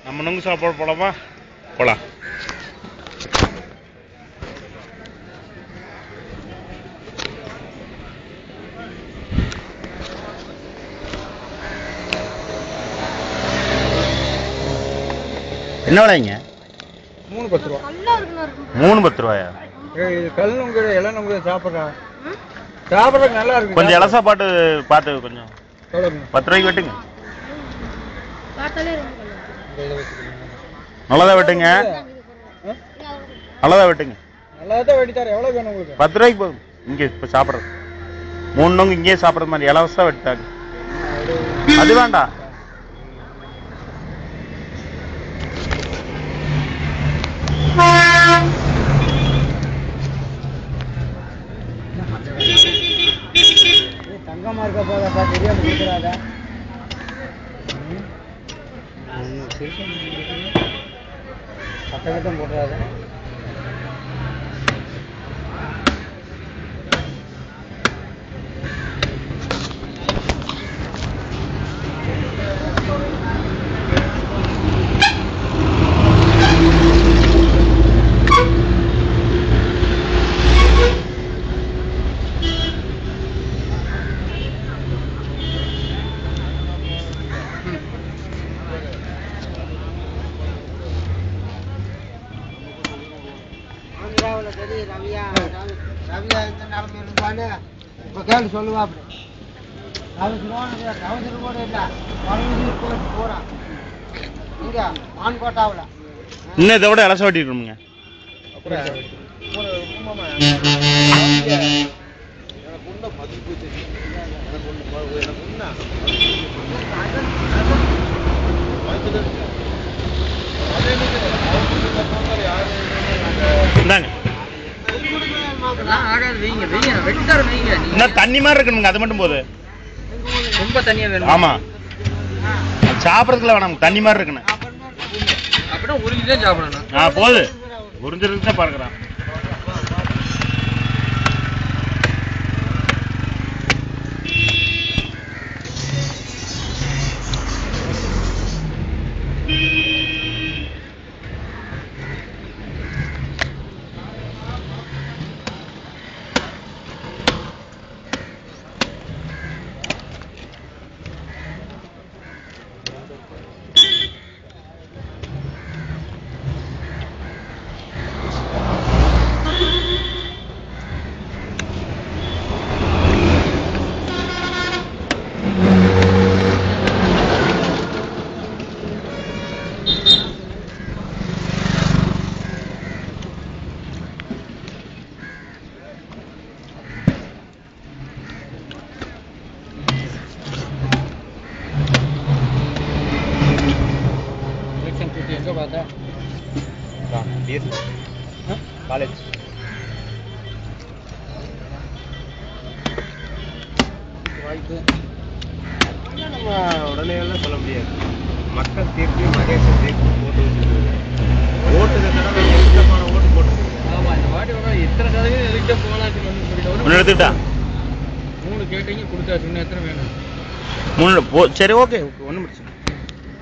நம்ம நுங்கு சாப்பாடு போலாமா? போலாம். என்ன விலைங்க? 3 ரூபா. 3 ரூபாயா? கல் நுங்கு எல்லாம் நுங்கு சாப்பிட்றதுக்கு நல்லா இருக்கு. கொஞ்சம் இலசா பார்த்து கொஞ்சம் 10 ரூபாய்க்கு வெட்டுங்க. நல்லதா வெட்டுங்க. நல்லதா வெட்டுங்க. நல்லதா வெட்டி தரேன். எவ்வளவு வேணும் உங்களுக்கு? 10 ரூபாய்க்கு போதும். இங்க இப்ப சாப்பிடுறது 3 நுங்கு இங்கே சாப்பிடுற மாதிரி இலவசா வெட்டாங்க. அது வேண்டாம். தங்கமா இருக்க போதாப்பா, தெரியாம கொடுக்குறாத. சட்டகட்டம் போடுறாத. சொல்லுவா இன்னும் இதை விட இலச வெட்டிருக்கணுங்க. தண்ணி மாதிரி இருக்கணுங்க. அது மட்டும் போது. ரொம்ப தண்ணியா வேணும். ஆமா, சாப்பிடறதுல வேணாம், தண்ணி மாதிரி இருக்கணும். அப்படின்னா உறிஞ்சிதான் சாப்பிடணும். போது உறிஞ்சிருக்கு தான் பார்க்குறான். காலேஜ் நம்ம உடனே எல்லாம் சொல்ல முடியாது. மக்கள் தீர்ப்பு மகேஷ் தீர்ப்பு போட்டு ஓட்டு ஓட்டு போட்டு. ஆமா, இந்த வாட்டி எத்தனை கதையும் எதுக்கிட்ட போகலாம் எடுத்துக்கிட்டா 3 கேட்டீங்க கொடுத்தாச்சு. இன்னும் எத்தனை வேணும்? 3. சரி, ஓகே, ஒன்றும் பிரச்சனை.